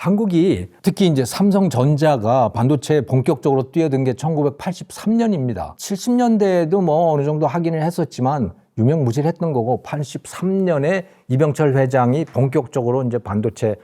한국이 특히 이제 삼성전자가 반도체에 본격적으로 뛰어든 게 1983년입니다. 70년대에도 뭐 어느 정도 하기는 했었지만 유명무실했던 거고 83년에 이병철 회장이 본격적으로 이제 반도체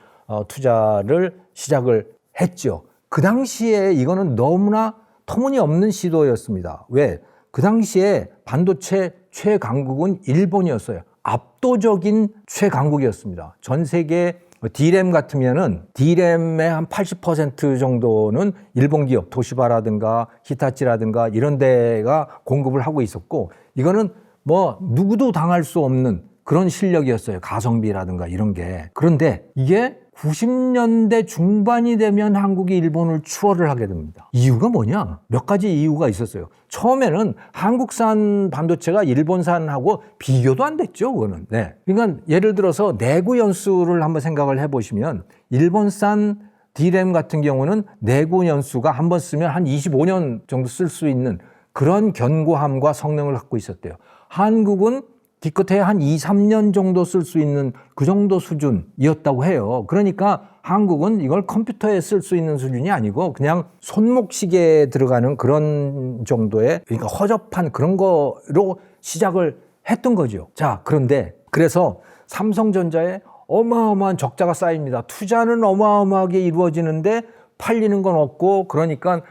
투자를 시작을 했죠. 그 당시에 이거는 너무나 터무니없는 시도였습니다. 왜? 그 당시에 반도체 최강국은 일본이었어요. 압도적인 최강국이었습니다. 전 세계 D램 같으면은 D램의 한 80% 정도는 일본 기업, 도시바라든가 히타치라든가 이런 데가 공급을 하고 있었고, 이거는 뭐 누구도 당할 수 없는 그런 실력이었어요. 가성비라든가 이런 게. 그런데 이게 90년대 중반이 되면 한국이 일본을 추월을 하게 됩니다. 이유가 뭐냐? 몇 가지 이유가 있었어요. 처음에는 한국산 반도체가 일본산하고 비교도 안 됐죠, 그거는. 네. 그러니까 예를 들어서 내구 연수를 한번 생각을 해보시면 일본산 D램 같은 경우는 내구 연수가 한번 쓰면 한 25년 정도 쓸 수 있는 그런 견고함과 성능을 갖고 있었대요. 한국은 기껏해 한 2, 3년 정도 쓸 수 있는 그 정도 수준이었다고 해요. 그러니까 한국은 이걸 컴퓨터에 쓸 수 있는 수준이 아니고 그냥 손목시계에 들어가는 그런 정도의, 그러니까 허접한 그런 거로 시작을 했던 거죠. 자, 그런데 그래서 삼성전자에 어마어마한 적자가 쌓입니다. 투자는 어마어마하게 이루어지는데 팔리는 건 없고, 그러니까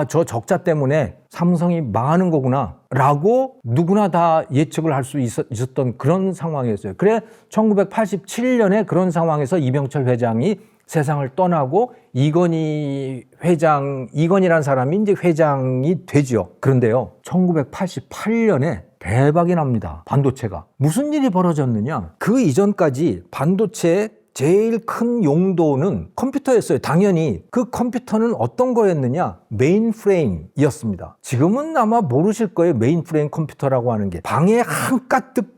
저 적자 때문에 삼성이 망하는 거구나 라고 누구나 다 예측을 할 수 있었던 그런 상황이었어요. 그래 1987년에 그런 상황에서 이병철 회장이 세상을 떠나고 이건희라는 사람이 이제 회장이 되죠. 그런데요, 1988년에 대박이 납니다. 반도체가. 무슨 일이 벌어졌느냐? 그 이전까지 반도체의 제일 큰 용도는 컴퓨터였어요. 당연히 그 컴퓨터는 어떤 거였느냐? 메인프레임이었습니다. 지금은 아마 모르실 거예요. 메인프레임 컴퓨터라고 하는 게 방에 한가득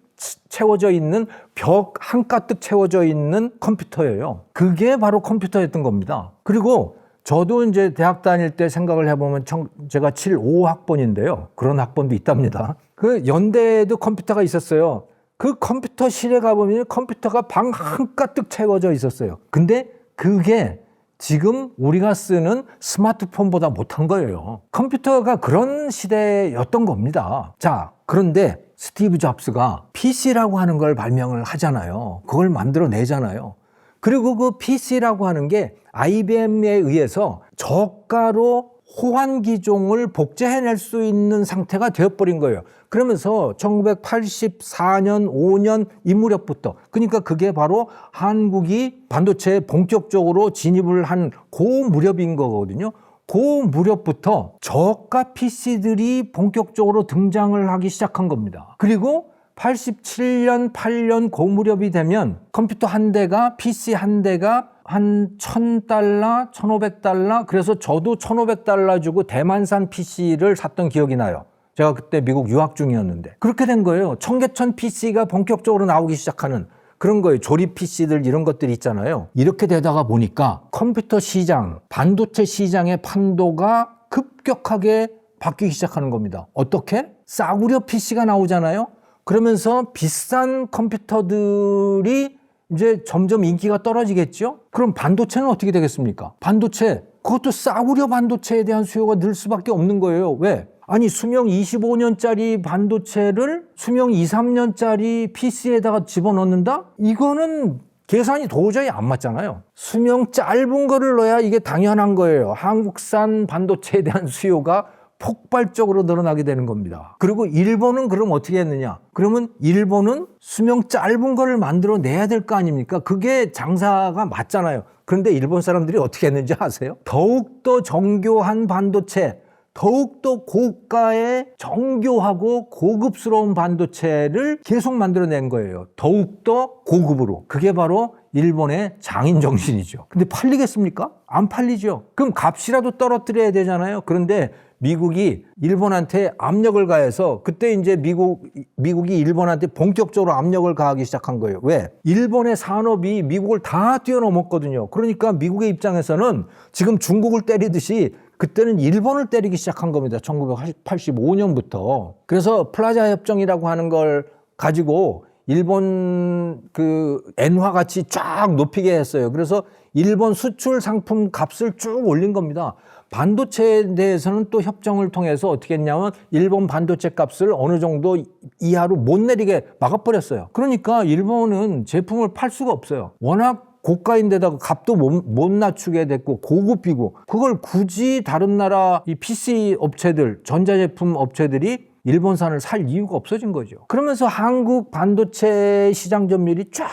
채워져 있는, 벽 한가득 채워져 있는 컴퓨터예요. 그게 바로 컴퓨터였던 겁니다. 그리고 저도 이제 대학 다닐 때 생각을 해보면 제가 75학번인데요. 그런 학번도 있답니다. 그 연대에도 컴퓨터가 있었어요. 그 컴퓨터실에 가보면 컴퓨터가 방 한가득 채워져 있었어요. 근데 그게 지금 우리가 쓰는 스마트폰보다 못한 거예요. 컴퓨터가 그런 시대였던 겁니다. 자, 그런데 스티브 잡스가 PC라고 하는 걸 발명을 하잖아요. 그걸 만들어내잖아요. 그리고 그 PC라고 하는 게 IBM에 의해서 저가로 호환기종을 복제해낼 수 있는 상태가 되어버린 거예요. 그러면서 1984년, 5년 이 무렵부터, 그러니까 그게 바로 한국이 반도체에 본격적으로 진입을 한 그 무렵인 거거든요. 그 무렵부터 저가 PC들이 본격적으로 등장을 하기 시작한 겁니다. 그리고 87년, 8년 그 무렵이 되면 컴퓨터 한 대가, PC 한 대가 한 $1,000, $1,500, 그래서 저도 $1,500 주고 대만산 PC를 샀던 기억이 나요. 제가 그때 미국 유학 중이었는데. 그렇게 된 거예요. 청계천 PC가 본격적으로 나오기 시작하는 그런 거예요. 조립 PC들 이런 것들이 있잖아요. 이렇게 되다가 보니까 컴퓨터 시장, 반도체 시장의 판도가 급격하게 바뀌기 시작하는 겁니다. 어떻게? 싸구려 PC가 나오잖아요. 그러면서 비싼 컴퓨터들이 이제 점점 인기가 떨어지겠죠? 그럼 반도체는 어떻게 되겠습니까? 반도체, 그것도 싸구려 반도체에 대한 수요가 늘 수밖에 없는 거예요. 왜? 아니, 수명 25년짜리 반도체를 수명 2, 3년짜리 PC에다가 집어넣는다? 이거는 계산이 도저히 안 맞잖아요. 수명 짧은 거를 넣어야 이게 당연한 거예요. 한국산 반도체에 대한 수요가 폭발적으로 늘어나게 되는 겁니다. 그리고 일본은 그럼 어떻게 했느냐? 그러면 일본은 수명 짧은 거를 만들어 내야 될 거 아닙니까? 그게 장사가 맞잖아요. 그런데 일본 사람들이 어떻게 했는지 아세요? 더욱더 정교한 반도체, 더욱더 고가의 정교하고 고급스러운 반도체를 계속 만들어낸 거예요. 더욱더 고급으로. 그게 바로 일본의 장인 정신이죠. 근데 팔리겠습니까? 안 팔리죠. 그럼 값이라도 떨어뜨려야 되잖아요. 그런데 미국이 일본한테 압력을 가해서 그때 이제 미국이 일본한테 본격적으로 압력을 가하기 시작한 거예요. 왜? 일본의 산업이 미국을 다 뛰어넘었거든요. 그러니까 미국의 입장에서는 지금 중국을 때리듯이 그때는 일본을 때리기 시작한 겁니다. 1985년부터. 그래서 플라자 협정이라고 하는 걸 가지고 일본 그 엔화 가치 쫙 높이게 했어요. 그래서 일본 수출 상품 값을 쭉 올린 겁니다. 반도체에 대해서는 또 협정을 통해서 어떻게 했냐면 일본 반도체 값을 어느 정도 이하로 못 내리게 막아버렸어요. 그러니까 일본은 제품을 팔 수가 없어요. 워낙 고가인데다가 값도 못 낮추게 됐고 고급이고, 그걸 굳이 다른 나라 이 PC 업체들, 전자제품 업체들이 일본산을 살 이유가 없어진 거죠. 그러면서 한국 반도체 시장 점유율이 쫙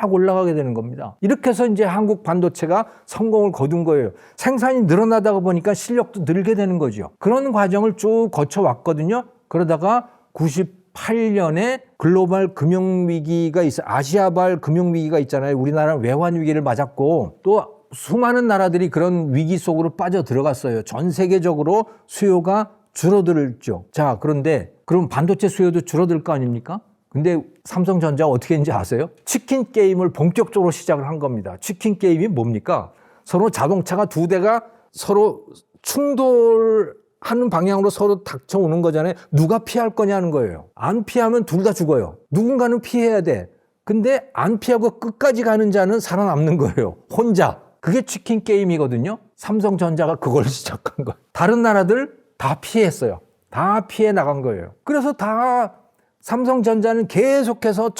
올라가게 되는 겁니다. 이렇게 해서 이제 한국 반도체가 성공을 거둔 거예요. 생산이 늘어나다가 보니까 실력도 늘게 되는 거죠. 그런 과정을 쭉 거쳐왔거든요. 그러다가 98년에 글로벌 금융위기가 있어요. 아시아발 금융위기가 있잖아요. 우리나라는 외환위기를 맞았고 또 수많은 나라들이 그런 위기 속으로 빠져 들어갔어요. 전 세계적으로 수요가 줄어들죠. 자, 그런데 그럼 반도체 수요도 줄어들 거 아닙니까? 근데 삼성전자가 어떻게 했는지 아세요? 치킨 게임을 본격적으로 시작을 한 겁니다. 치킨 게임이 뭡니까? 서로 자동차가 두 대가 서로 충돌하는 방향으로 서로 닥쳐오는 거잖아요. 누가 피할 거냐는 거예요. 안 피하면 둘 다 죽어요. 누군가는 피해야 돼. 근데 안 피하고 끝까지 가는 자는 살아남는 거예요. 혼자. 그게 치킨 게임이거든요. 삼성전자가 그걸 시작한 거예요. 다른 나라들 다 피했어요. 다 피해 나간 거예요. 그래서 다 삼성전자는 계속해서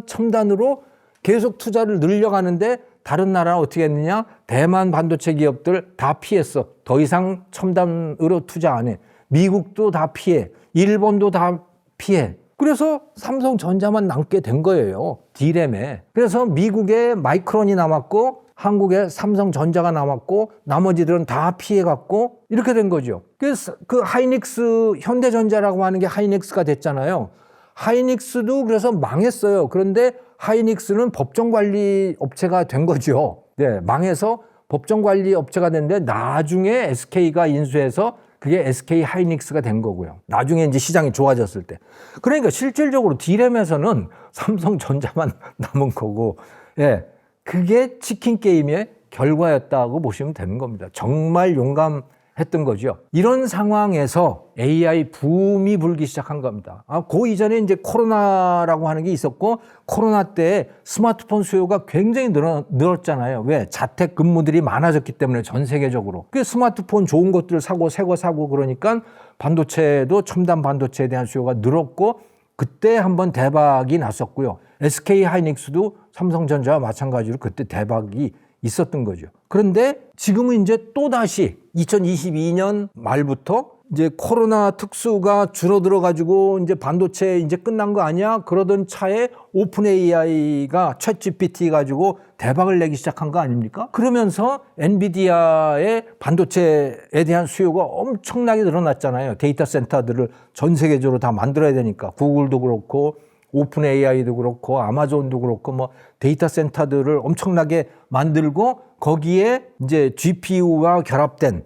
첨단으로 계속 투자를 늘려가는데 다른 나라 어떻게 했느냐? 대만 반도체 기업들 다 피했어. 더 이상 첨단으로 투자 안 해. 미국도 다 피해. 일본도 다 피해. 그래서 삼성전자만 남게 된 거예요. D램에. 그래서 미국에 마이크론이 남았고 한국에 삼성전자가 남았고 나머지들은 다 피해갔고 이렇게 된 거죠. 그래서 그 하이닉스, 현대전자라고 하는 게 하이닉스가 됐잖아요. 하이닉스도 그래서 망했어요. 그런데 하이닉스는 법정관리 업체가 된 거죠. 네, 망해서 법정관리 업체가 됐는데 나중에 SK가 인수해서 그게 SK 하이닉스가 된 거고요. 나중에 이제 시장이 좋아졌을 때. 그러니까 실질적으로 D램에서는 삼성전자만 남은 거고, 예. 그게 치킨 게임의 결과였다고 보시면 되는 겁니다. 정말 용감했던 거죠. 이런 상황에서 AI 붐이 불기 시작한 겁니다. 그 이전에 이제 코로나라고 하는 게 있었고, 코로나 때 스마트폰 수요가 굉장히 늘었잖아요. 왜? 자택 근무들이 많아졌기 때문에 전 세계적으로. 그 스마트폰 좋은 것들을 사고 새 거 사고 그러니까 반도체도 첨단 반도체에 대한 수요가 늘었고, 그때 한번 대박이 났었고요. SK 하이닉스도 삼성전자와 마찬가지로 그때 대박이 있었던 거죠. 그런데 지금은 이제 또다시 2022년 말부터 이제 코로나 특수가 줄어들어 가지고 이제 반도체 이제 끝난 거 아니야? 그러던 차에 오픈 AI가 챗 GPT 가지고 대박을 내기 시작한 거 아닙니까? 그러면서 엔비디아의 반도체에 대한 수요가 엄청나게 늘어났잖아요. 데이터 센터들을 전 세계적으로 다 만들어야 되니까. 구글도 그렇고 오픈 AI도 그렇고 아마존도 그렇고 뭐 데이터 센터들을 엄청나게 만들고 거기에 이제 GPU와 결합된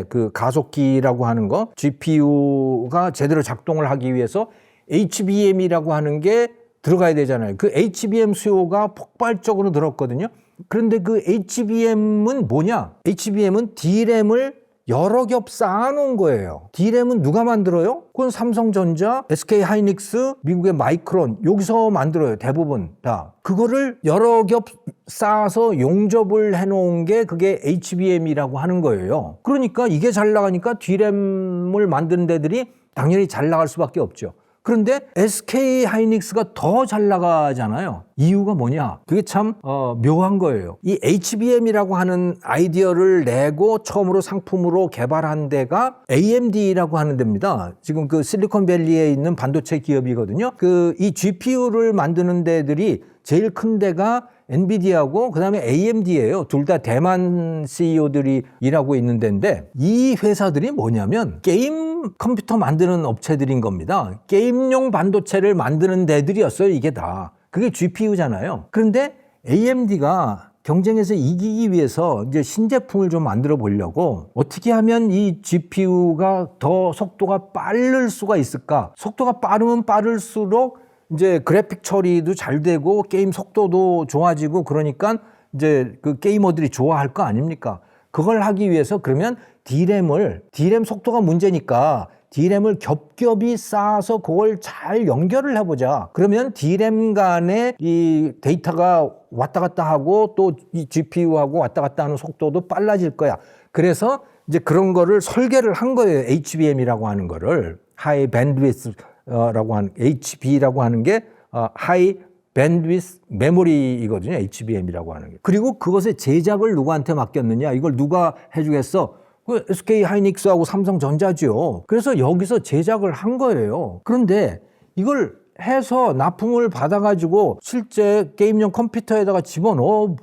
그 가속기라고 하는 거, GPU가 제대로 작동을 하기 위해서 HBM이라고 하는 게 들어가야 되잖아요. 그 HBM 수요가 폭발적으로 늘었거든요. 그런데 그 HBM은 뭐냐? HBM은 D램을 여러 겹 쌓아놓은 거예요. D램은 누가 만들어요? 그건 삼성전자, SK 하이닉스, 미국의 마이크론 여기서 만들어요. 대부분 다. 그거를 여러 겹 쌓아서 용접을 해놓은 게 그게 HBM이라고 하는 거예요. 그러니까 이게 잘 나가니까 D램을 만드는 데들이 당연히 잘 나갈 수밖에 없죠. 그런데 SK 하이닉스가 더 잘 나가잖아요. 이유가 뭐냐? 그게 참 묘한 거예요. 이 HBM이라고 하는 아이디어를 내고 처음으로 상품으로 개발한 데가 AMD라고 하는 데입니다. 지금 그 실리콘밸리에 있는 반도체 기업이거든요. 그 이 GPU를 만드는 데들이 제일 큰 데가 엔비디아고 그다음에 AMD예요. 둘 다 대만 CEO들이 일하고 있는 데인데 이 회사들이 뭐냐면 게임 컴퓨터 만드는 업체들인 겁니다. 게임용 반도체를 만드는 데들이었어요. 이게 다. 그게 GPU잖아요. 그런데 AMD가 경쟁에서 이기기 위해서 이제 신제품을 좀 만들어 보려고 어떻게 하면 이 GPU가 더 속도가 빠를 수가 있을까? 속도가 빠르면 빠를수록 이제 그래픽 처리도 잘 되고 게임 속도도 좋아지고 그러니까 이제 그 게이머들이 좋아할 거 아닙니까? 그걸 하기 위해서 그러면 D램 속도가 문제니까 D램을 겹겹이 쌓아서 그걸 잘 연결을 해보자. 그러면 D램 간에 이 데이터가 왔다 갔다 하고 또 이 GPU하고 왔다 갔다 하는 속도도 빨라질 거야. 그래서 이제 그런 거를 설계를 한 거예요. HBM이라고 하는 거를. 하이 밴드위스라고 하는, HB라고 하는 게 하이 밴드위스 메모리이거든요. HBM이라고 하는 게. 그리고 그것의 제작을 누구한테 맡겼느냐? 이걸 누가 해주겠어? 그 SK 하이닉스하고 삼성전자죠. 그래서 여기서 제작을 한 거예요. 그런데 이걸 해서 납품을 받아가지고 실제 게임용 컴퓨터에다가 집어넣어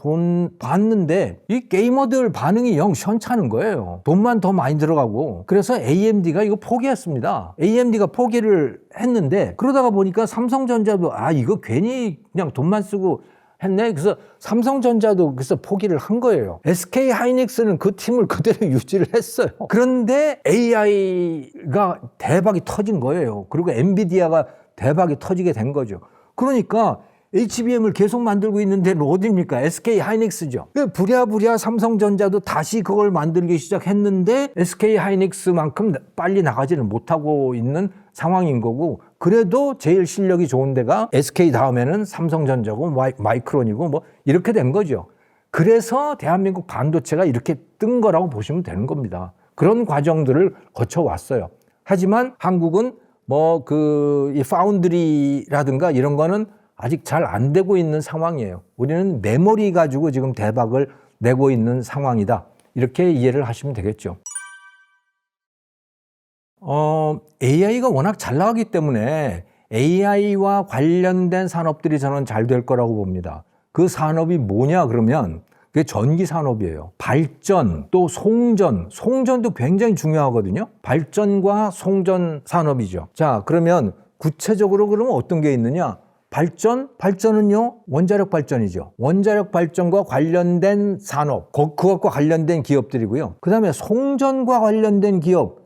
봤는데 이 게이머들 반응이 영 시원찮은 거예요. 돈만 더 많이 들어가고. 그래서 AMD가 이거 포기했습니다. AMD가 포기를 했는데 그러다가 보니까 삼성전자도 이거 괜히 그냥 돈만 쓰고 했네. 그래서 삼성전자도 그래서 포기를 한 거예요. SK 하이닉스는 그 팀을 그대로 유지를 했어요. 그런데 AI가 대박이 터진 거예요. 그리고 엔비디아가 대박이 터지게 된 거죠. 그러니까 HBM을 계속 만들고 있는 데는 어디입니까? SK 하이닉스죠. 부랴부랴 삼성전자도 다시 그걸 만들기 시작했는데 SK 하이닉스만큼 빨리 나가지는 못하고 있는 상황인 거고, 그래도 제일 실력이 좋은 데가 SK 다음에는 삼성전자고 마이크론이고 뭐 이렇게 된 거죠. 그래서 대한민국 반도체가 이렇게 뜬 거라고 보시면 되는 겁니다. 그런 과정들을 거쳐왔어요. 하지만 한국은 이 파운드리라든가 이런 거는 아직 잘 안 되고 있는 상황이에요. 우리는 메모리 가지고 지금 대박을 내고 있는 상황이다. 이렇게 이해를 하시면 되겠죠. AI가 워낙 잘 나가기 때문에 AI와 관련된 산업들이 저는 잘 될 거라고 봅니다. 그 산업이 뭐냐 그러면 그게 전기 산업이에요. 발전, 또 송전도 굉장히 중요하거든요. 발전과 송전 산업이죠. 자, 그러면 구체적으로 그러면 어떤 게 있느냐? 발전은요, 원자력 발전이죠. 원자력 발전과 관련된 산업, 그것과 관련된 기업들이고요. 그 다음에 송전과 관련된 기업,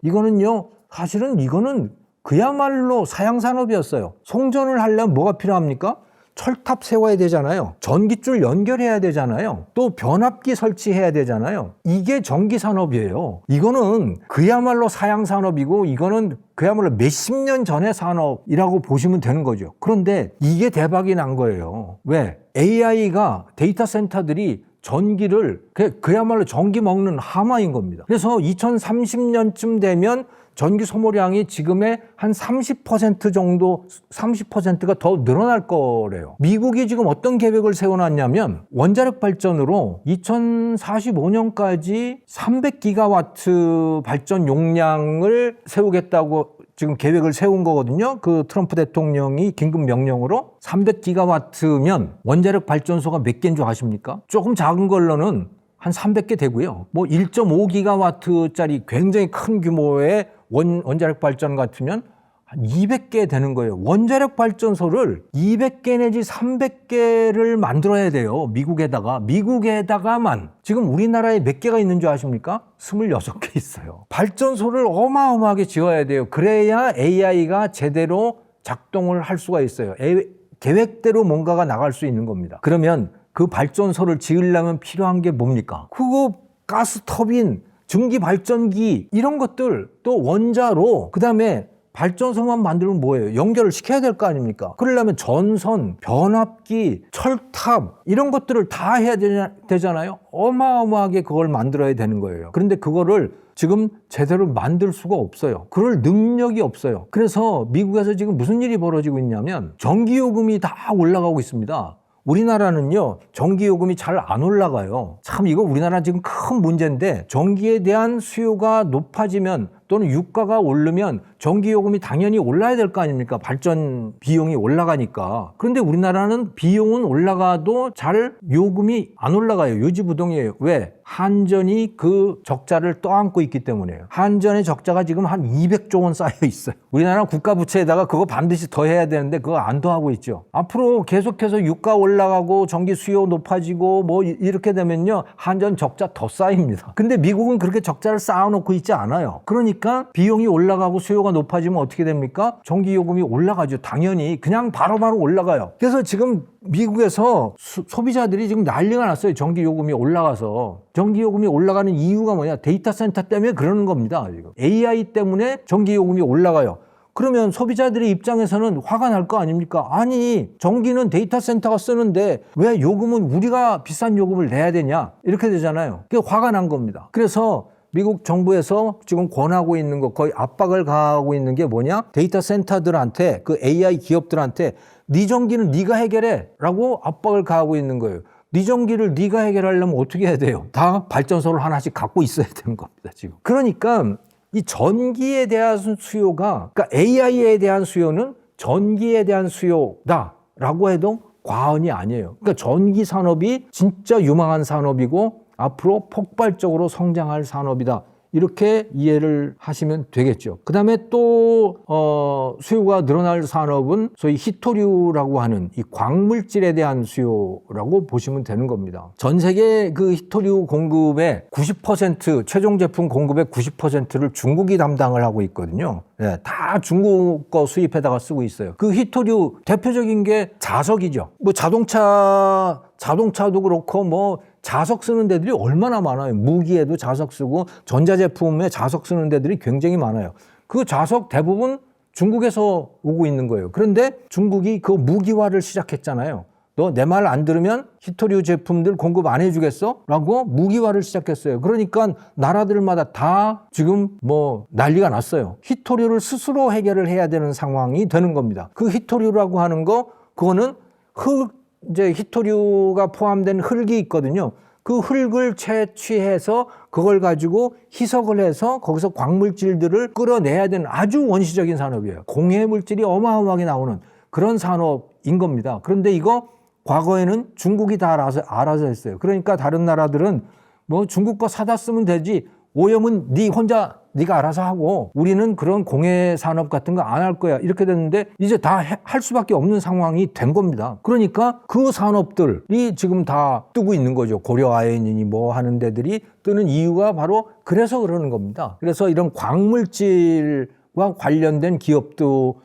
사실은 이거는 그야말로 사양산업이었어요. 송전을 하려면 뭐가 필요합니까? 철탑 세워야 되잖아요. 전기줄 연결해야 되잖아요. 또 변압기 설치해야 되잖아요. 이게 전기산업이에요. 이거는 그야말로 사양산업이고 이거는 그야말로 몇십 년 전의 산업이라고 보시면 되는 거죠. 그런데 이게 대박이 난 거예요. 왜? AI가 데이터 센터들이 전기를 그야말로 전기 먹는 하마인 겁니다. 그래서 2030년쯤 되면 전기 소모량이 지금의 한 30% 정도, 30%가 더 늘어날 거래요. 미국이 지금 어떤 계획을 세워놨냐면 원자력 발전으로 2045년까지 300기가와트 발전 용량을 세우겠다고 지금 계획을 세운 거거든요. 그 트럼프 대통령이 긴급 명령으로 300기가와트면 원자력 발전소가 몇 개인 줄 아십니까? 조금 작은 걸로는 한 300개 되고요. 1.5기가와트짜리 굉장히 큰 규모의 원자력 발전 같으면 한 200개 되는 거예요. 원자력 발전소를 200개 내지 300개를 만들어야 돼요. 미국에다가만. 지금 우리나라에 몇 개가 있는 줄 아십니까? 26개 있어요. 발전소를 어마어마하게 지어야 돼요. 그래야 AI가 제대로 작동을 할 수가 있어요. 계획대로 뭔가가 나갈 수 있는 겁니다. 그러면 그 발전소를 지으려면 필요한 게 뭡니까? 그거 가스 터빈, 증기 발전기 이런 것들, 또 원자로, 그다음에 발전소만 만들면 뭐예요? 연결을 시켜야 될 거 아닙니까? 그러려면 전선, 변압기, 철탑 이런 것들을 다 해야 되잖아요. 어마어마하게 그걸 만들어야 되는 거예요. 그런데 그거를 지금 제대로 만들 수가 없어요. 그럴 능력이 없어요. 그래서 미국에서 지금 무슨 일이 벌어지고 있냐면 전기요금이 다 올라가고 있습니다. 우리나라는요, 전기요금이 잘 안 올라가요. 참 이거 우리나라 지금 큰 문제인데, 전기에 대한 수요가 높아지면 또는 유가가 오르면 전기요금이 당연히 올라야 될 거 아닙니까? 발전 비용이 올라가니까. 그런데 우리나라는 비용은 올라가도 잘 요금이 안 올라가요. 요지부동이에요. 왜? 한전이 그 적자를 떠안고 있기 때문에요. 한전의 적자가 지금 한 200조 원 쌓여 있어요. 우리나라는 국가부채에다가 그거 반드시 더 해야 되는데 그거 안 더하고 있죠. 앞으로 계속해서 유가 올라가고 전기 수요 높아지고 이렇게 되면요, 한전 적자 더 쌓입니다. 근데 미국은 그렇게 적자를 쌓아놓고 있지 않아요. 그러니까 그러니까 비용이 올라가고 수요가 높아지면 어떻게 됩니까? 전기요금이 올라가죠. 당연히 그냥 바로바로 올라가요. 그래서 지금 미국에서 소비자들이 지금 난리가 났어요. 전기요금이 올라가서. 전기요금이 올라가는 이유가 뭐냐? 데이터 센터 때문에 그러는 겁니다. 지금. AI 때문에 전기요금이 올라가요. 그러면 소비자들의 입장에서는 화가 날 거 아닙니까? 아니, 전기는 데이터 센터가 쓰는데 왜 요금은 우리가 비싼 요금을 내야 되냐? 이렇게 되잖아요. 그게 화가 난 겁니다. 그래서 미국 정부에서 지금 권하고 있는 거, 거의 압박을 가하고 있는 게 뭐냐? 데이터 센터들한테, 그 AI 기업들한테 네 전기는 네가 해결해 라고 압박을 가하고 있는 거예요. 네 전기를 네가 해결하려면 어떻게 해야 돼요? 다 발전소를 하나씩 갖고 있어야 되는 겁니다, 지금. 그러니까 이 전기에 대한 수요가, 그러니까 AI에 대한 수요는 전기에 대한 수요다라고 해도 과언이 아니에요. 그러니까 전기 산업이 진짜 유망한 산업이고 앞으로 폭발적으로 성장할 산업이다. 이렇게 이해를 하시면 되겠죠. 그 다음에 또 수요가 늘어날 산업은 소위 히토류라고 하는 이 광물질에 대한 수요라고 보시면 되는 겁니다. 전 세계 그 히토류 공급의 90%, 최종 제품 공급의 90%를 중국이 담당을 하고 있거든요. 네, 다 중국 거 수입해다가 쓰고 있어요. 그 히토류 대표적인 게 자석이죠. 뭐 자동차도 그렇고 뭐 자석 쓰는 데들이 얼마나 많아요. 무기에도 자석 쓰고 전자제품에 자석 쓰는 데들이 굉장히 많아요. 그 자석 대부분 중국에서 오고 있는 거예요. 그런데 중국이 그 무기화를 시작했잖아요. 너 내 말 안 들으면 히토류 제품들 공급 안 해주겠어? 라고 무기화를 시작했어요. 그러니까 나라들마다 다 지금 뭐 난리가 났어요. 히토류를 스스로 해결을 해야 되는 상황이 되는 겁니다. 그 히토류라고 하는 거, 그거는 이제 히토류가 포함된 흙이 있거든요. 그 흙을 채취해서 그걸 가지고 희석을 해서 거기서 광물질들을 끌어내야 되는 아주 원시적인 산업이에요. 공해 물질이 어마어마하게 나오는 그런 산업인 겁니다. 그런데 이거 과거에는 중국이 다 알아서 했어요. 그러니까 다른 나라들은 뭐 중국 거 사다 쓰면 되지, 오염은 네가 알아서 하고 우리는 그런 공해 산업 같은 거 안 할 거야. 이렇게 됐는데 이제 다 할 수밖에 없는 상황이 된 겁니다. 그러니까 그 산업들이 지금 다 뜨고 있는 거죠. 고려 아연이니 뭐 하는 데들이 뜨는 이유가 바로 그래서 그러는 겁니다. 그래서 이런 광물질과 관련된 기업도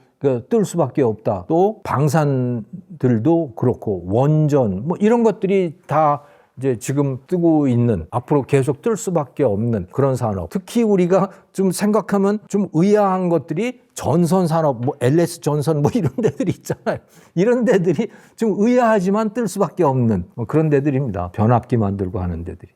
뜰 수밖에 없다. 또 방산들도 그렇고 원전 뭐 이런 것들이 다 이제 지금 뜨고 있는, 앞으로 계속 뜰 수밖에 없는 그런 산업. 특히 우리가 좀 생각하면 좀 의아한 것들이 전선 산업, 뭐 LS 전선 뭐 이런 데들이 있잖아요. 이런 데들이 좀 의아하지만 뜰 수밖에 없는 그런 데들입니다. 변압기 만들고 하는 데들이.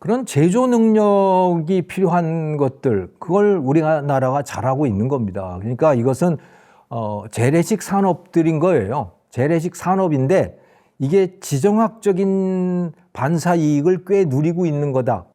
그런 제조 능력이 필요한 것들, 그걸 우리나라가 잘하고 있는 겁니다. 그러니까 이것은 재래식 산업들인 거예요. 재래식 산업인데 이게 지정학적인 반사 이익을 꽤 누리고 있는 거다.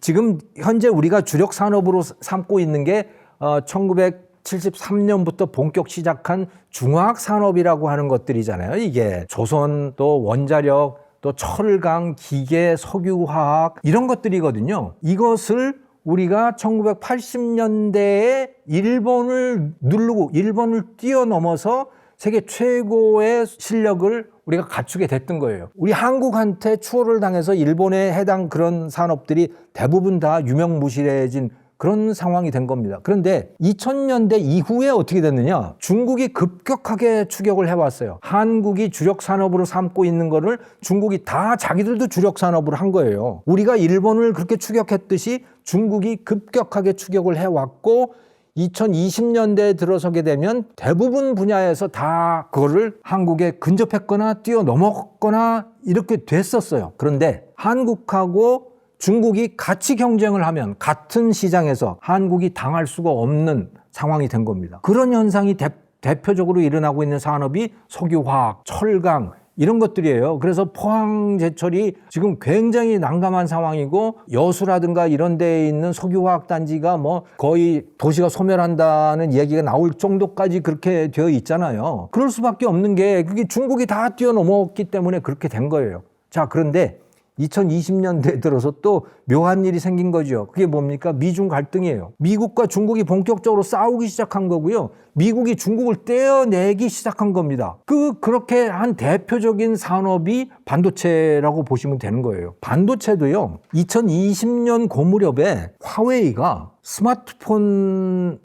지금 현재 우리가 주력 산업으로 삼고 있는 게 1973년부터 본격 시작한 중화학 산업이라고 하는 것들이잖아요. 이게 조선, 또 원자력, 또 철강, 기계, 석유화학 이런 것들이거든요. 이것을 우리가 1980년대에 일본을 누르고 일본을 뛰어넘어서 세계 최고의 실력을 우리가 갖추게 됐던 거예요. 우리 한국한테 추월을 당해서 일본에 해당 그런 산업들이 대부분 다 유명무실해진 그런 상황이 된 겁니다. 그런데 2000년대 이후에 어떻게 됐느냐? 중국이 급격하게 추격을 해왔어요. 한국이 주력 산업으로 삼고 있는 거를 중국이 다 자기들도 주력 산업으로 한 거예요. 우리가 일본을 그렇게 추격했듯이 중국이 급격하게 추격을 해왔고 2020년대에 들어서게 되면 대부분 분야에서 다 그거를 한국에 근접했거나 뛰어넘었거나 이렇게 됐었어요. 그런데 한국하고 중국이 같이 경쟁을 하면 같은 시장에서 한국이 당할 수가 없는 상황이 된 겁니다. 그런 현상이 대표적으로 일어나고 있는 산업이 석유화학, 철강 이런 것들이에요. 그래서 포항제철이 지금 굉장히 난감한 상황이고 여수라든가 이런 데에 있는 석유화학 단지가 뭐 거의 도시가 소멸한다는 얘기가 나올 정도까지 그렇게 되어 있잖아요. 그럴 수밖에 없는 게 그게 중국이 다 뛰어넘었기 때문에 그렇게 된 거예요. 자, 그런데 2020년대에 들어서 또 묘한 일이 생긴 거죠. 그게 뭡니까? 미중 갈등이에요. 미국과 중국이 본격적으로 싸우기 시작한 거고요. 미국이 중국을 떼어내기 시작한 겁니다. 그렇게 한 대표적인 산업이 반도체라고 보시면 되는 거예요. 반도체도요, 2020년 고 무렵에 화웨이가 스마트폰으로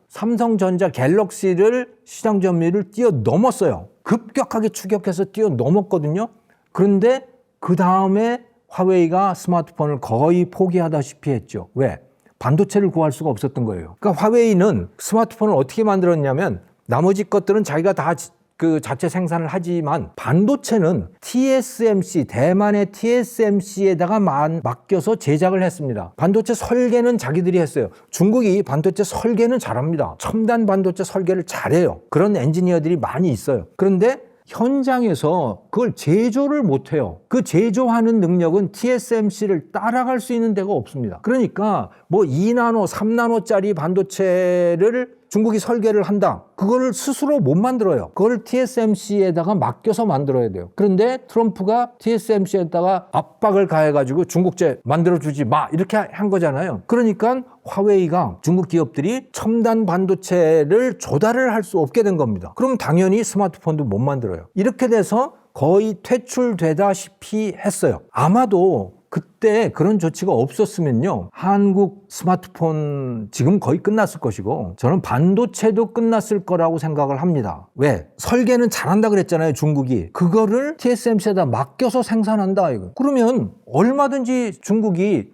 삼성전자 갤럭시를 시장 점유율을 뛰어넘었어요. 급격하게 추격해서 뛰어넘었거든요. 그런데 그 다음에 화웨이가 스마트폰을 거의 포기하다시피 했죠. 왜? 반도체를 구할 수가 없었던 거예요. 그러니까 화웨이는 스마트폰을 어떻게 만들었냐면 나머지 것들은 자기가 다 그 자체 생산을 하지만 반도체는 TSMC, 대만의 TSMC에다가 맡겨서 제작을 했습니다. 반도체 설계는 자기들이 했어요. 중국이 반도체 설계는 잘합니다. 첨단 반도체 설계를 잘해요. 그런 엔지니어들이 많이 있어요. 그런데 현장에서 그걸 제조를 못해요. 그 제조하는 능력은 TSMC를 따라갈 수 있는 데가 없습니다. 그러니까 뭐 2나노, 3나노짜리 반도체를 중국이 설계를 한다. 그거를 스스로 못 만들어요. 그걸 TSMC에다가 맡겨서 만들어야 돼요. 그런데 트럼프가 TSMC에다가 압박을 가해가지고 중국제 만들어주지 마 이렇게 한 거잖아요. 그러니까 화웨이가 중국 기업들이 첨단 반도체를 조달을 할 수 없게 된 겁니다. 그럼 당연히 스마트폰도 못 만들어요. 이렇게 돼서 거의 퇴출되다시피 했어요. 아마도 그때 그런 조치가 없었으면요, 한국 스마트폰 지금 거의 끝났을 것이고 저는 반도체도 끝났을 거라고 생각을 합니다. 왜? 설계는 잘한다 그랬잖아요, 중국이. 그거를 TSMC에다 맡겨서 생산한다 이거. 그러면 얼마든지 중국이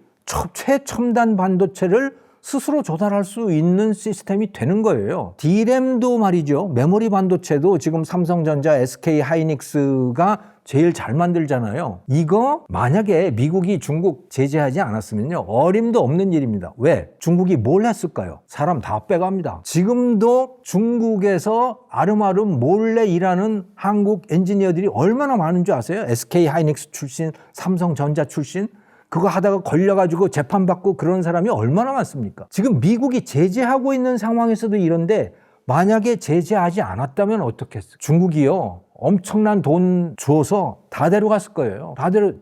최첨단 반도체를 스스로 조달할 수 있는 시스템이 되는 거예요. D램도 말이죠. 메모리 반도체도 지금 삼성전자, SK 하이닉스가 제일 잘 만들잖아요. 이거 만약에 미국이 중국 제재하지 않았으면요, 어림도 없는 일입니다. 왜? 중국이 뭘 했을까요? 사람 다 빼갑니다. 지금도 중국에서 아름아름 몰래 일하는 한국 엔지니어들이 얼마나 많은 줄 아세요? SK 하이닉스 출신, 삼성전자 출신. 그거 하다가 걸려가지고 재판받고 그런 사람이 얼마나 많습니까? 지금 미국이 제재하고 있는 상황에서도 이런데 만약에 제재하지 않았다면 어떻겠어요? 중국이요, 엄청난 돈 줘서 다 데려갔을 거예요.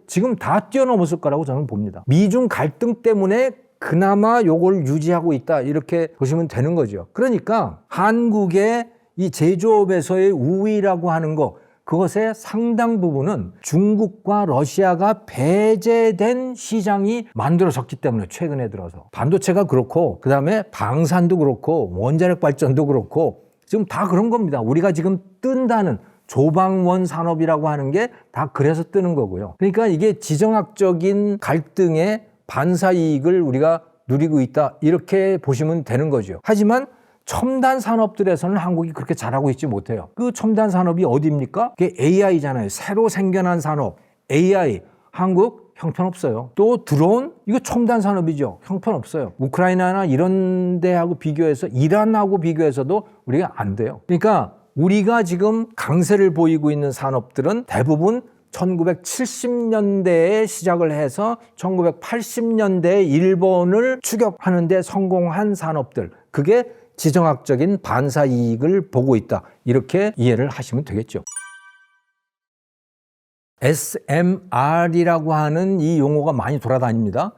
지금 다 뛰어넘었을 거라고 저는 봅니다. 미중 갈등 때문에 그나마 요걸 유지하고 있다 이렇게 보시면 되는 거죠. 그러니까 한국의 이 제조업에서의 우위라고 하는 거, 그것의 상당 부분은 중국과 러시아가 배제된 시장이 만들어졌기 때문에 최근에 들어서 반도체가 그렇고 그다음에 방산도 그렇고 원자력 발전도 그렇고 지금 다 그런 겁니다. 우리가 지금 뜬다는 조방원 산업이라고 하는 게 다 그래서 뜨는 거고요. 그러니까 이게 지정학적인 갈등의 반사이익을 우리가 누리고 있다 이렇게 보시면 되는 거죠. 하지만 첨단 산업들에서는 한국이 그렇게 잘하고 있지 못해요. 그 첨단 산업이 어디입니까? 그게 AI잖아요. 새로 생겨난 산업. AI. 한국 형편없어요. 또 드론? 이거 첨단 산업이죠. 형편없어요. 우크라이나나 이런 데하고 비교해서, 이란하고 비교해서도 우리가 안 돼요. 그러니까 우리가 지금 강세를 보이고 있는 산업들은 대부분 1970년대에 시작을 해서 1980년대에 일본을 추격하는 데 성공한 산업들. 그게 지정학적인 반사이익을 보고 있다. 이렇게 이해를 하시면 되겠죠. SMR이라고 하는 이 용어가 많이 돌아다닙니다.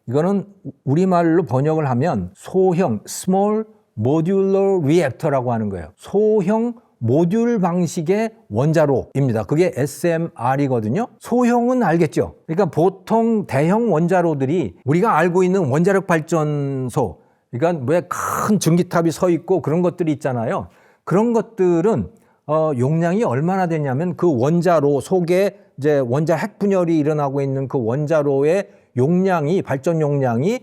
이거는 우리말로 번역을 하면 소형 Small Modular Reactor라고 하는 거예요. 소형 모듈 방식의 원자로입니다. 그게 SMR이거든요. 소형은 알겠죠? 그러니까 보통 대형 원자로들이 우리가 알고 있는 원자력 발전소, 그러니까 왜 큰 전기탑이 서 있고 그런 것들이 있잖아요. 그런 것들은 용량이 얼마나 되냐면 그 원자로 속에 이제 원자 핵 분열이 일어나고 있는 그 원자로의 용량이, 발전 용량이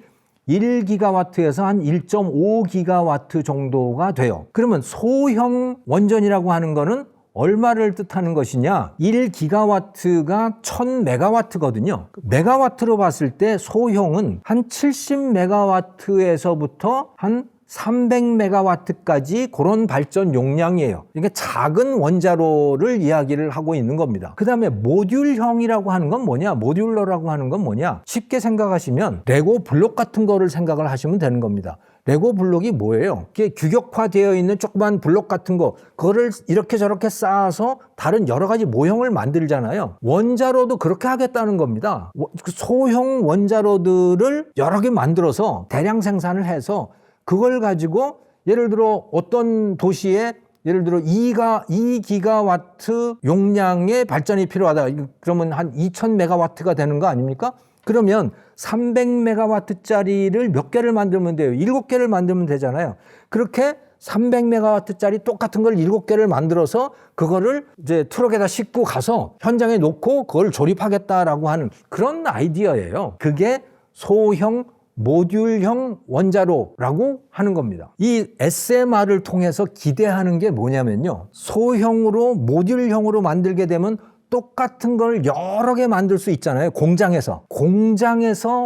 1기가와트에서 한 1.5기가와트 정도가 돼요. 그러면 소형 원전이라고 하는 거는 얼마를 뜻하는 것이냐? 1기가와트가 1000메가와트거든요. 메가와트로 봤을 때 소형은 한 70메가와트에서부터 한 300메가와트까지 그런 발전 용량이에요. 그러니까 작은 원자로를 이야기를 하고 있는 겁니다. 그 다음에 모듈형이라고 하는 건 뭐냐? 모듈러라고 하는 건 뭐냐? 쉽게 생각하시면 레고 블록 같은 거를 생각을 하시면 되는 겁니다. 레고 블록이 뭐예요? 이게 규격화되어 있는 조그만 블록 같은 거, 그거를 이렇게 저렇게 쌓아서 다른 여러 가지 모형을 만들잖아요. 원자로도 그렇게 하겠다는 겁니다. 소형 원자로들을 여러 개 만들어서 대량 생산을 해서 그걸 가지고 예를 들어 어떤 도시에 예를 들어 2기가와트 용량의 발전이 필요하다. 그러면 한 2000메가와트가 되는 거 아닙니까? 그러면 300메가와트짜리를 몇 개를 만들면 돼요? 7개를 만들면 되잖아요. 그렇게 300메가와트짜리 똑같은 걸 7개를 만들어서 그거를 이제 트럭에다 싣고 가서 현장에 놓고 그걸 조립하겠다라고 하는 그런 아이디어예요. 그게 소형 모듈형 원자로라고 하는 겁니다. 이 SMR을 통해서 기대하는 게 뭐냐면요. 소형으로 모듈형으로 만들게 되면 똑같은 걸 여러 개 만들 수 있잖아요. 공장에서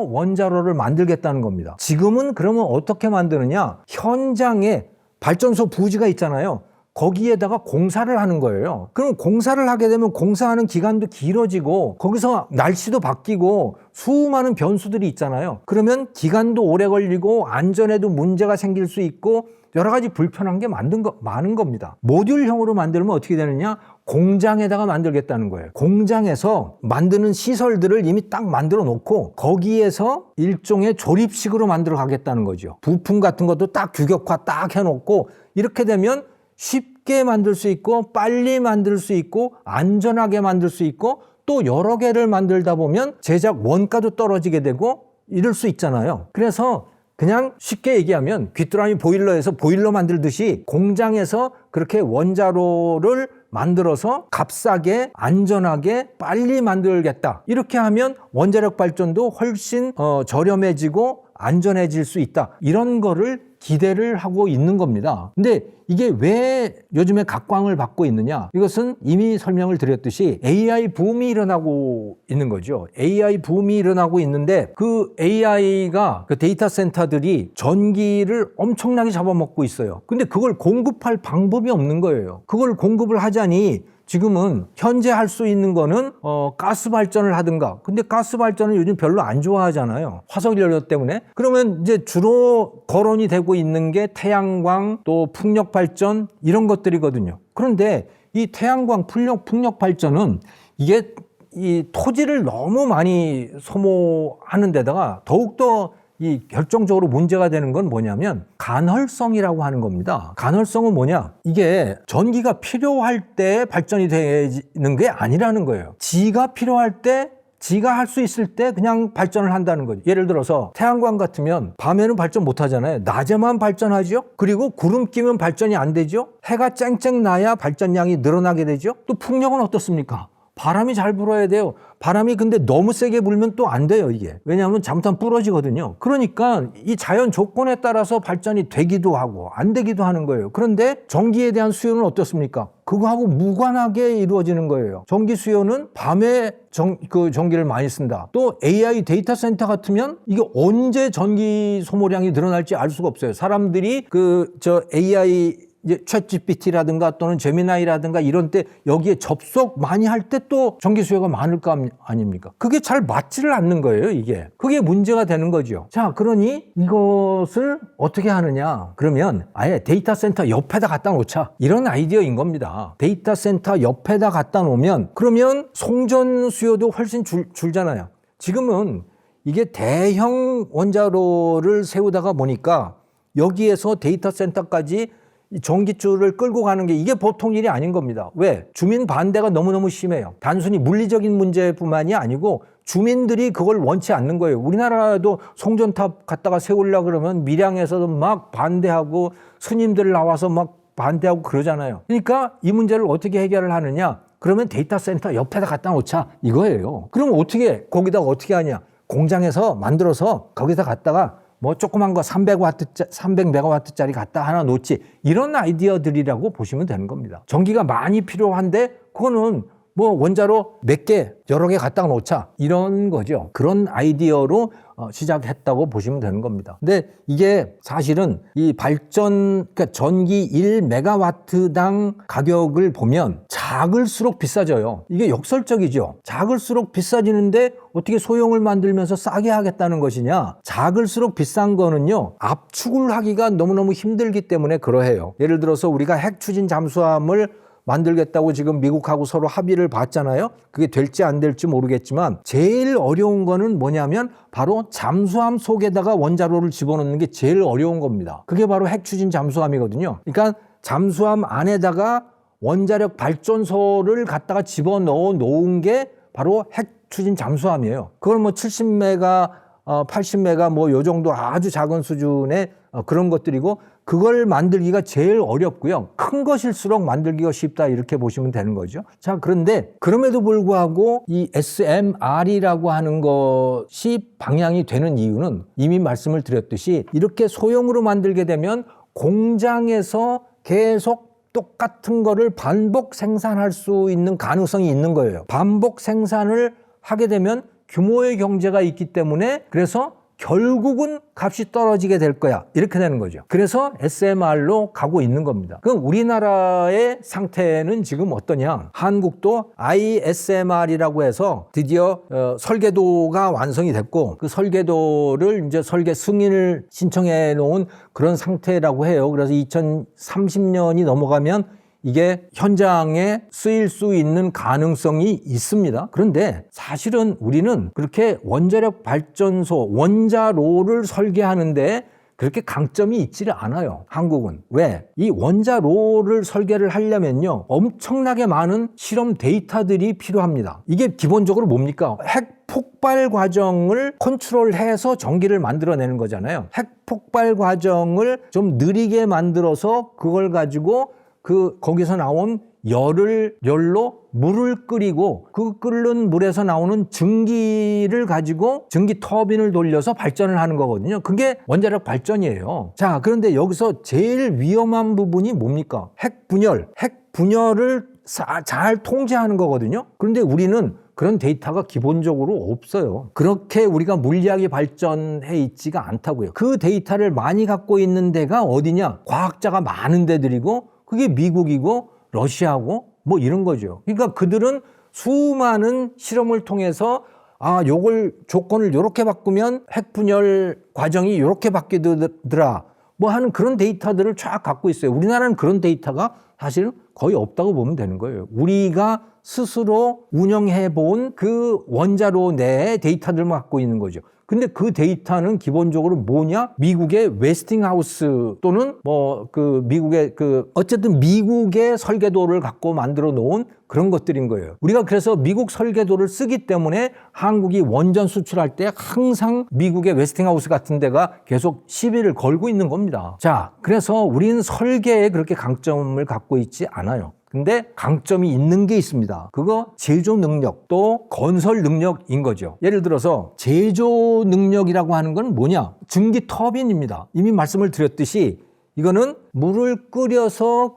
원자로를 만들겠다는 겁니다. 지금은 그러면 어떻게 만드느냐? 현장에 발전소 부지가 있잖아요. 거기에다가 공사를 하는 거예요. 그럼 공사를 하게 되면 공사하는 기간도 길어지고 거기서 날씨도 바뀌고 수많은 변수들이 있잖아요. 그러면 기간도 오래 걸리고 안전에도 문제가 생길 수 있고 여러 가지 불편한 게 많은 겁니다. 모듈형으로 만들면 어떻게 되느냐? 공장에다가 만들겠다는 거예요. 공장에서 만드는 시설들을 이미 딱 만들어 놓고 거기에서 일종의 조립식으로 만들어 가겠다는 거죠. 부품 같은 것도 딱 규격화 딱 해놓고 이렇게 되면 쉽게 만들 수 있고 빨리 만들 수 있고 안전하게 만들 수 있고 또 여러 개를 만들다 보면 제작 원가도 떨어지게 되고 이럴 수 있잖아요. 그래서 그냥 쉽게 얘기하면 귀뚜라미 보일러에서 보일러 만들듯이 공장에서 그렇게 원자로를 만들어서 값싸게 안전하게 빨리 만들겠다. 이렇게 하면 원자력 발전도 훨씬 저렴해지고 안전해질 수 있다. 이런 거를 기대를 하고 있는 겁니다. 근데 이게 왜 요즘에 각광을 받고 있느냐? 이것은 이미 설명을 드렸듯이 AI 붐이 일어나고 있는 거죠. AI 붐이 일어나고 있는데 그 AI가 그 데이터 센터들이 전기를 엄청나게 잡아먹고 있어요. 근데 그걸 공급할 방법이 없는 거예요. 그걸 공급을 하자니 지금은 현재 할 수 있는 거는 가스 발전을 하든가. 근데 가스 발전은 요즘 별로 안 좋아하잖아요. 화석연료 때문에. 그러면 이제 주로 거론이 되고 있는 게 태양광 또 풍력 발전 이런 것들이거든요. 그런데 이 태양광 풍력 발전은 이게 이 토지를 너무 많이 소모하는 데다가 더욱더 이 결정적으로 문제가 되는 건 뭐냐면 간헐성이라고 하는 겁니다. 간헐성은 뭐냐? 이게 전기가 필요할 때 발전이 되는 게 아니라는 거예요. 지가 필요할 때 지가 할 수 있을 때 그냥 발전을 한다는 거죠. 예를 들어서 태양광 같으면 밤에는 발전 못 하잖아요. 낮에만 발전하죠. 그리고 구름 끼면 발전이 안 되죠. 해가 쨍쨍 나야 발전량이 늘어나게 되죠. 또 풍력은 어떻습니까? 바람이 잘 불어야 돼요. 바람이 근데 너무 세게 불면 또 안 돼요, 이게. 왜냐하면 잘못하면 부러지거든요. 그러니까 이 자연 조건에 따라서 발전이 되기도 하고 안 되기도 하는 거예요. 그런데 전기에 대한 수요는 어떻습니까? 그거하고 무관하게 이루어지는 거예요. 전기 수요는 밤에 전기를 많이 쓴다. 또 AI 데이터 센터 같으면 이게 언제 전기 소모량이 늘어날지 알 수가 없어요. 사람들이 AI 이제 챗GPT라든가 또는 제미나이라든가 이런 때 여기에 접속 많이 할 때 또 전기 수요가 많을 거 아닙니까? 그게 잘 맞지를 않는 거예요, 이게. 그게 문제가 되는 거죠. 자, 그러니 이것을 어떻게 하느냐? 그러면 아예 데이터 센터 옆에다 갖다 놓자. 이런 아이디어인 겁니다. 데이터 센터 옆에다 갖다 놓으면 그러면 송전 수요도 훨씬 줄잖아요. 지금은 이게 대형 원자로를 세우다가 보니까 여기에서 데이터 센터까지 이 전기줄을 끌고 가는 게 이게 보통 일이 아닌 겁니다. 왜? 주민 반대가 너무너무 심해요. 단순히 물리적인 문제뿐만이 아니고 주민들이 그걸 원치 않는 거예요. 우리나라도 송전탑 갖다가 세우려고 그러면 밀양에서도 막 반대하고 스님들 나와서 막 반대하고 그러잖아요. 그러니까 이 문제를 어떻게 해결을 하느냐? 그러면 데이터 센터 옆에다 갖다 놓자 이거예요. 그럼 거기다가 어떻게 하냐? 공장에서 만들어서 거기다 갖다가 뭐 조그만 거 300메가와트짜리 갖다 하나 놓지 이런 아이디어들이라고 보시면 되는 겁니다. 전기가 많이 필요한데 그거는 뭐 원자로 몇 개, 여러 개 갖다가 놓자. 이런 거죠. 그런 아이디어로 시작했다고 보시면 되는 겁니다. 근데 이게 사실은 이 그러니까 전기 1메가와트당 가격을 보면 작을수록 비싸져요. 이게 역설적이죠. 작을수록 비싸지는데 어떻게 소형을 만들면서 싸게 하겠다는 것이냐. 작을수록 비싼 거는요, 압축을 하기가 너무너무 힘들기 때문에 그러해요. 예를 들어서 우리가 핵 추진 잠수함을 만들겠다고 지금 미국하고 서로 합의를 봤잖아요. 그게 될지 안 될지 모르겠지만 제일 어려운 거는 뭐냐면 바로 잠수함 속에다가 원자로를 집어넣는 게 제일 어려운 겁니다. 그게 바로 핵 추진 잠수함이거든요. 그러니까 잠수함 안에다가 원자력 발전소를 갖다가 집어넣어 놓은 게 바로 핵 추진 잠수함이에요. 그걸 뭐 70메가, 80메가 뭐 요 정도 아주 작은 수준의 그런 것들이고, 그걸 만들기가 제일 어렵고요. 큰 것일수록 만들기가 쉽다, 이렇게 보시면 되는 거죠. 자, 그런데 그럼에도 불구하고 이 SMR이라고 하는 것이 방향이 되는 이유는 이미 말씀을 드렸듯이 이렇게 소형으로 만들게 되면 공장에서 계속 똑같은 거를 반복 생산할 수 있는 가능성이 있는 거예요. 반복 생산을 하게 되면 규모의 경제가 있기 때문에 그래서 결국은 값이 떨어지게 될 거야, 이렇게 되는 거죠. 그래서 SMR로 가고 있는 겁니다. 그럼 우리나라의 상태는 지금 어떠냐? 한국도 ISMR이라고 해서 드디어 설계도가 완성이 됐고, 그 설계도를 이제 설계 승인을 신청해 놓은 그런 상태라고 해요. 그래서 2030년이 넘어가면 이게 현장에 쓰일 수 있는 가능성이 있습니다. 그런데 사실은 우리는 그렇게 원자력 발전소, 원자로를 설계하는데 그렇게 강점이 있지를 않아요, 한국은. 왜? 이 원자로를 설계를 하려면요, 엄청나게 많은 실험 데이터들이 필요합니다. 이게 기본적으로 뭡니까? 핵 폭발 과정을 컨트롤해서 전기를 만들어내는 거잖아요. 핵 폭발 과정을 좀 느리게 만들어서 그걸 가지고 거기서 나온 열로 물을 끓이고 그 끓는 물에서 나오는 증기를 가지고 전기 터빈을 돌려서 발전을 하는 거거든요. 그게 원자력 발전이에요. 자, 그런데 여기서 제일 위험한 부분이 뭡니까? 핵 분열을 잘 통제하는 거거든요. 그런데 우리는 그런 데이터가 기본적으로 없어요. 그렇게 우리가 물리학이 발전해 있지가 않다고요. 그 데이터를 많이 갖고 있는 데가 어디냐? 과학자가 많은 데들이고, 그게 미국이고 러시아고 뭐 이런 거죠. 그러니까 그들은 수많은 실험을 통해서 요걸 조건을 요렇게 바꾸면 핵 분열 과정이 요렇게 바뀌더라 뭐 하는 그런 데이터들을 쫙 갖고 있어요. 우리나라는 그런 데이터가 사실은 거의 없다고 보면 되는 거예요. 우리가 스스로 운영해 본 그 원자로 내의 데이터들만 갖고 있는 거죠. 근데 그 데이터는 기본적으로 뭐냐? 미국의 웨스팅하우스 또는 어쨌든 미국의 설계도를 갖고 만들어 놓은 그런 것들인 거예요. 우리가 그래서 미국 설계도를 쓰기 때문에 한국이 원전 수출할 때 항상 미국의 웨스팅하우스 같은 데가 계속 시비를 걸고 있는 겁니다. 자, 그래서 우리는 설계에 그렇게 강점을 갖고 있지 않아요. 근데 강점이 있는 게 있습니다. 그거 제조 능력 또 건설 능력인 거죠. 예를 들어서 제조 능력이라고 하는 건 뭐냐? 증기 터빈입니다. 이미 말씀을 드렸듯이 이거는 물을 끓여서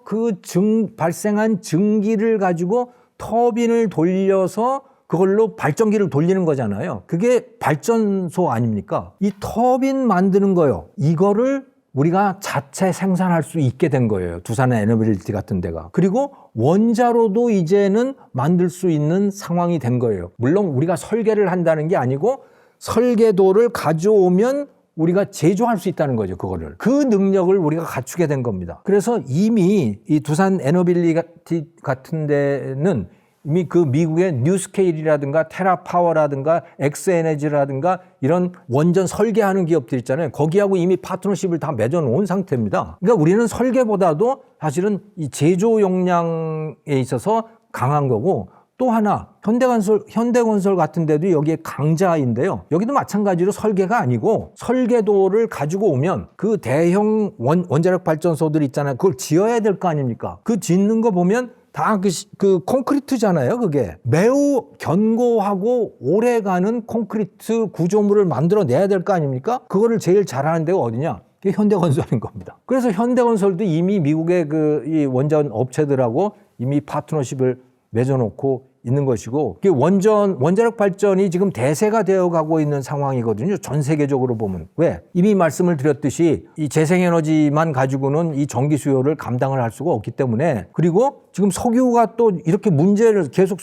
발생한 증기를 가지고 터빈을 돌려서 그걸로 발전기를 돌리는 거잖아요. 그게 발전소 아닙니까? 이 터빈 만드는 거요. 이거를 우리가 자체 생산할 수 있게 된 거예요. 두산 에너빌리티 같은 데가. 그리고 원자로도 이제는 만들 수 있는 상황이 된 거예요. 물론 우리가 설계를 한다는 게 아니고 설계도를 가져오면 우리가 제조할 수 있다는 거죠. 그거를. 그 능력을 우리가 갖추게 된 겁니다. 그래서 이미 이 두산 에너빌리티 같은 데는 이미 그 미국의 뉴스케일이라든가 테라파워라든가 엑스에너지라든가 이런 원전 설계하는 기업들 있잖아요. 거기하고 이미 파트너십을 다 맺어놓은 상태입니다. 그러니까 우리는 설계보다도 사실은 이 제조 역량에 있어서 강한 거고, 또 하나 현대건설 같은 데도 여기에 강자인데요. 여기도 마찬가지로 설계가 아니고 설계도를 가지고 오면 그 대형 원자력 발전소들 있잖아요. 그걸 지어야 될 거 아닙니까? 그 짓는 거 보면 다 그 콘크리트잖아요. 그게 매우 견고하고 오래가는 콘크리트 구조물을 만들어내야 될 거 아닙니까? 그거를 제일 잘하는 데가 어디냐? 그게 현대건설인 겁니다. 그래서 현대건설도 이미 미국의 이 원전 업체들하고 이미 파트너십을 맺어놓고 있는 것이고, 그게 원자력 발전이 지금 대세가 되어 가고 있는 상황이거든요. 전 세계적으로 보면. 왜? 이미 말씀을 드렸듯이 이 재생에너지만 가지고는 이 전기 수요를 감당을 할 수가 없기 때문에, 그리고 지금 석유가 또 이렇게 문제를 계속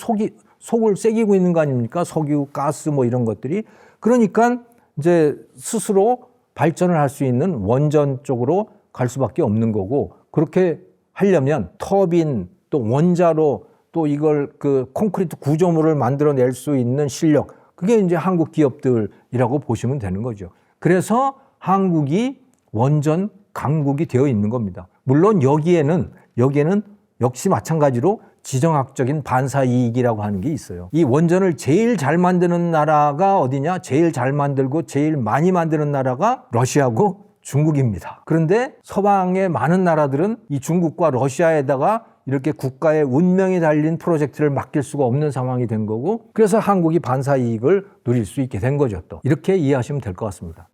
속을 새기고 있는 거 아닙니까? 석유, 가스 뭐 이런 것들이. 그러니까 이제 스스로 발전을 할 수 있는 원전 쪽으로 갈 수밖에 없는 거고, 그렇게 하려면 터빈 또 원자로 또 이걸 그 콘크리트 구조물을 만들어낼 수 있는 실력, 그게 이제 한국 기업들이라고 보시면 되는 거죠. 그래서 한국이 원전 강국이 되어 있는 겁니다. 물론 여기에는 역시 마찬가지로 지정학적인 반사 이익이라고 하는 게 있어요. 이 원전을 제일 잘 만드는 나라가 어디냐? 제일 잘 만들고 제일 많이 만드는 나라가 러시아고 중국입니다. 그런데 서방의 많은 나라들은 이 중국과 러시아에다가 이렇게 국가의 운명이 달린 프로젝트를 맡길 수가 없는 상황이 된 거고, 그래서 한국이 반사 이익을 누릴 수 있게 된 거죠. 또 이렇게 이해하시면 될 것 같습니다.